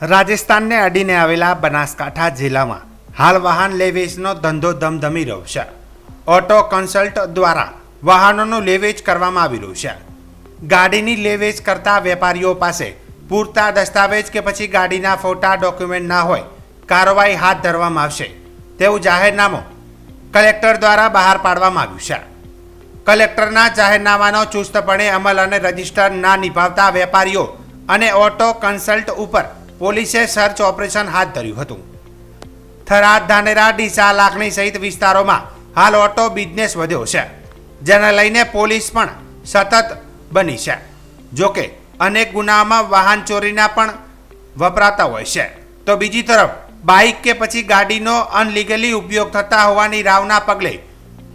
રાજસ્થાનને અડીને આવેલા બનાસકાંઠા જિલ્લામાં હાલ વાહન લે વેચનો ધંધો ધમધમી રહ્યો છે. ઓટો કન્સલ્ટ દ્વારા વાહનોનું લે વેચ કરવામાં આવી રહ્યું છે. ગાડીની લે વેચ કરતા વેપારીઓ પાસે પૂરતા દસ્તાવેજ કે પછી ગાડીના ફોટા ડોક્યુમેન્ટ ના હોય કાર્યવાહી હાથ ધરવામાં આવશે તેવું જાહેરનામું કલેક્ટર દ્વારા બહાર પાડવામાં આવ્યું છે. કલેક્ટરના જાહેરનામાનો ચુસ્તપણે અમલ અને રજીસ્ટર ના નિભાવતા વેપારીઓ અને ઓટો કન્સલ્ટ ઉપર પોલીસે સર્ચ ઓપરેશન હાથ ધર્યું હતું. થરાદ, ધાનેરા, ડીસા, લાખણી સહિત વિસ્તારોમાં હાલ ઓટો બિઝનેસ વધ્યો છે, જેને લઈને પોલીસ પણ સતત બની છે. જોકે અનેક ગુનામાં વાહન ચોરીના પણ વપરાતા હોય છે, તો બીજી તરફ બાઇક કે પછી ગાડીનો અનલીગલી ઉપયોગ થતા હોવાની રાવના પગલે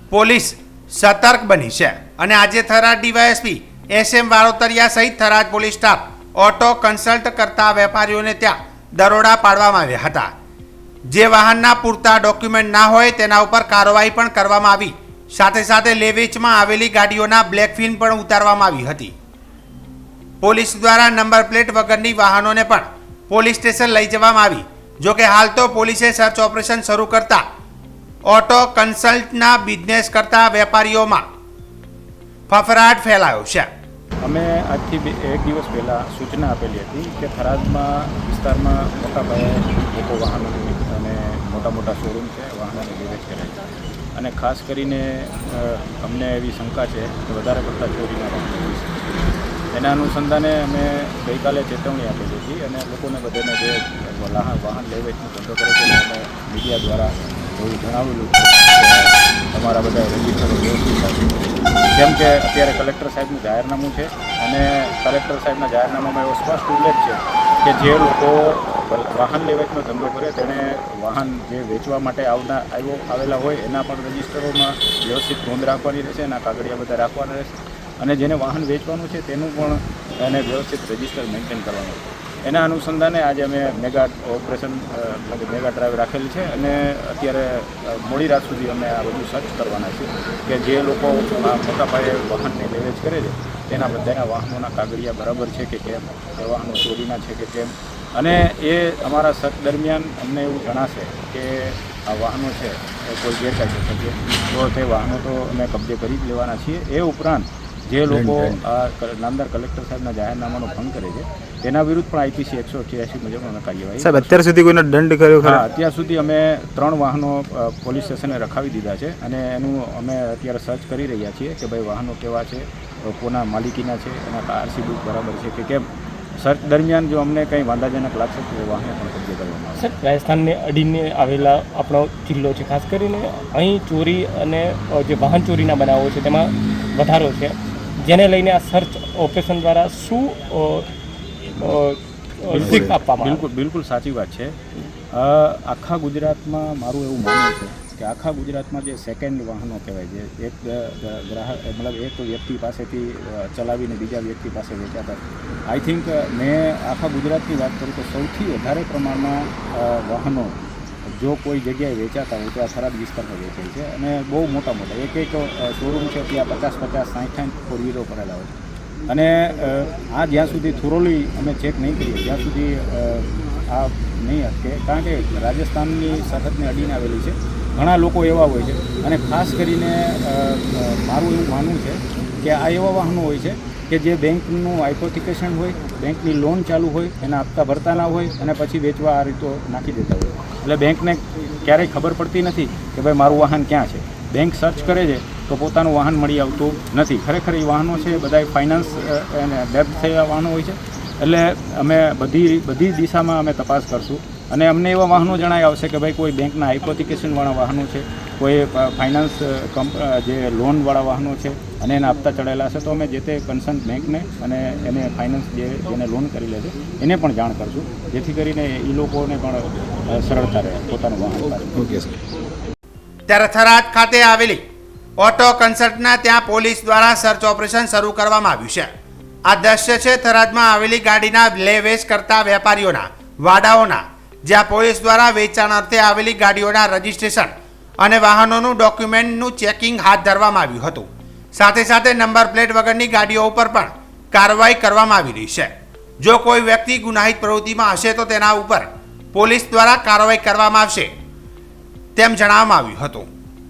પોલીસ સતર્ક બની છે અને આજે થરાદ ડીવાયએસપી SM વારોતરિયા સહિત Tharad police staff auto consult કરતા વેપારીઓને ત્યાં દરોડા પાડવામાં આવ્યા હતા. જે વાહનના પૂરતા ડોક્યુમેન્ટ ના હોય તેના ઉપર કાર્યવાહી પણ કરવામાં આવી. સાથે સાથે લે વેચમાં આવેલી ગાડીઓના બ્લેક ફિલ્મ પણ ઉતારવામાં આવી હતી. પોલીસ દ્વારા નંબર પ્લેટ વગરની વાહનોને પણ પોલીસ સ્ટેશન લઈ જવામાં આવી. જોકે હાલ તો પોલીસે સર્ચ ઓપરેશન શરૂ કરતા ઓટો કન્સલ્ટના બિઝનેસ કરતા વેપારીઓમાં ફફડાટ ફેલાયો છે. અમે આજથી એક દિવસ પહેલાં સૂચના આપેલી હતી કે થરાદમાં વિસ્તારમાં મોટા પાયે લોકો વાહનોની અને મોટા શોરૂમ છે, વાહનોની લે વેચ કરે છે અને ખાસ કરીને અમને એવી શંકા છે કે વધારે પડતા ચોરીના વાહનો હોઈ શકે છે. એના અનુસંધાને અમે ગઈકાલે ચેતવણી આપેલી હતી અને લોકોને બધાને જે વાહન લે વેચનો ધંધો કરે છે અને મીડિયા દ્વારા એવું જણાવેલું છે કે તમારા બધા રજીસ્ટરો વ્યવસ્થિત થશે. કેમ કે અત્યારે કલેક્ટર સાહેબનું જાહેરનામું છે અને કલેક્ટર સાહેબના જાહેરનામામાં એવો સ્પષ્ટ ઉલ્લેખ છે કે જે લોકો વાહન લે વેચનો ધંધો કરે તેણે વાહન જે વેચવા માટે આવેલા હોય એના પણ રજીસ્ટરોમાં વ્યવસ્થિત નોંધ રાખવાની રહેશે, એના કાગળિયા બધા રાખવાના રહેશે અને જેને વાહન વેચવાનું છે તેનું પણ એને વ્યવસ્થિત રજીસ્ટર મેન્ટેન કરવાનું છે. એના અનુસંધાને આજે અમે મેગા ઓપરેશન મેગા ડ્રાઈવ રાખેલી છે અને અત્યારે મોડી રાત સુધી અમે આ બધું સર્ચ કરવાના છે કે જે લોકો મોટા પાયે વાહનને લે વેચ કરે છે તેના બધાના વાહનોના કાગળિયા બરાબર છે કે કેમ, એ વાહનો ચોરીના છે કે કેમ. અને એ અમારા સર્ચ દરમિયાન અમને એવું જણાશે કે આ વાહનો છે એ કોઈ ગેરકાયદેસર છે તો તે વાહનો તો અમે કબજે કરી જ લેવાના છીએ. એ ઉપરાંત જે લોકો આ નામદાર કલેક્ટર સાહેબના જાહેરનામાનો ભંગ કરે છે તેના વિરુદ્ધ પણ IPC 188 મુજબ અમે કાર્યવાહી. સાહેબ, અત્યાર સુધી કોઈનો દંડ કર્યો ખરો? અત્યાર સુધી અમે 3 વાહનો પોલીસ સ્ટેશને રખાવી દીધા છે અને એનું અમે અત્યારે સર્ચ કરી રહ્યા છીએ કે ભાઈ વાહનો કેવા છે, કોના માલિકીના છે, એના RC બુક બરાબર છે કે કેમ. સર્ચ દરમિયાન જો અમને કંઈ વાંધાજનક લાગશે તો વાહનો પણ કબજે કરવામાં આવશે. સર, રાજસ્થાનને અડીને આવેલા આપણો જિલ્લો છે, ખાસ કરીને અહીં ચોરી અને જે વાહન ચોરીના બનાવો છે તેમાં વધારો છે, જેને લઈને આ સર્ચ ઓપરેશન દ્વારા શું શીખ આપવામાં? બિલકુલ સાચી વાત છે. આખા ગુજરાતમાં મારું એવું માનવું છે કે આખા ગુજરાતમાં જે સેકન્ડ વાહનો કહેવાય છે, એક ગ્રાહક મતલબ એક વ્યક્તિ પાસેથી ચલાવીને બીજા વ્યક્તિ પાસે વેચાતા, આઈ થિંક મેં આખા ગુજરાતની વાત કરું તો સૌથી વધારે પ્રમાણમાં વાહનો જો કોઈ જગ્યાએ વેચાતા હોય તો આ થરાદ વિસ્તારમાં વેચાય છે અને બહુ મોટા એક શોરૂમ છે ત્યાં 50, 60 ફોર વ્હીલો કરેલા હોય છે. અને આ જ્યાં સુધી થોરોલી અમે ચેક નહીં કરીએ ત્યાં સુધી આ નહીં અટકે, કારણ કે રાજસ્થાનની સરહદને અડીને આવેલી છે. ઘણા લોકો એવા હોય છે અને ખાસ કરીને મારું એવું માનવું છે કે આ એવા વાહનો હોય છે કે જે બેંકનું હાઇપોથિકેશન હોય, બેંકની લોન ચાલુ હોય, એના હપ્તા ભરતા ના હોય અને પછી વેચવા આ રીતો નાખી દેતા હોય. એટલે બેંકને ક્યારેય ખબર પડતી નથી કે ભાઈ મારું વાહન ક્યાં છે. બેંક સર્ચ કરે છે તો પોતાનું વાહન મળી આવતું નથી. ખરેખર એ વાહનો છે બધા ફાઇનાન્સ અને ડેપ્ટ થયેલા વાહનો હોય છે. એટલે અમે બધી દિશામાં અમે તપાસ કરશું અને અમને એવા વાહનો જણાય આવશે કે ભાઈ કોઈ બેંકના હાઇપોથિકેશનવાળા વાહનો છે, કોઈ ફાઇનાન્સ જે લોનવાળા વાહનો છે અને એના હપ્તા ચડાયેલા હશે તો અમે જે તે કન્સર્ન બેંકને અને એને ફાઇનાન્સ જેને લોન કરી લે છે એને પણ જાણ કરશું, જેથી કરીને એ લોકોને પણ સરળતા રહે પોતાનું વાહન. Okay sir. ત્યારે થરાદ ખાતે આવેલી ઓટો કન્સલ્ટના ત્યાં પોલીસ દ્વારા સર્ચ ઓપરેશન શરૂ કરવામાં આવ્યું છે. આ દ્રશ્ય છે થરાદમાં આવેલી ગાડીના લે વેચ કરતા વેપારીઓના વાડાઓના, જ્યાં પોલીસ દ્વારા વેચાણ અર્થે આવેલી ગાડીઓના રજીસ્ટ્રેશન અને વાહનોનું ડોક્યુમેન્ટનું ચેકિંગ હાથ ધરવામાં આવ્યું હતું. સાથે સાથે નંબર પ્લેટ વગરની ગાડીઓ ઉપર પણ કાર્યવાહી કરવામાં આવી રહી છે. જો કોઈ વ્યક્તિ ગુનાહિત પ્રવૃત્તિમાં હશે તો તેના ઉપર પોલીસ દ્વારા કાર્યવાહી કરવામાં આવશે તેમ જણાવવામાં આવ્યું હતું.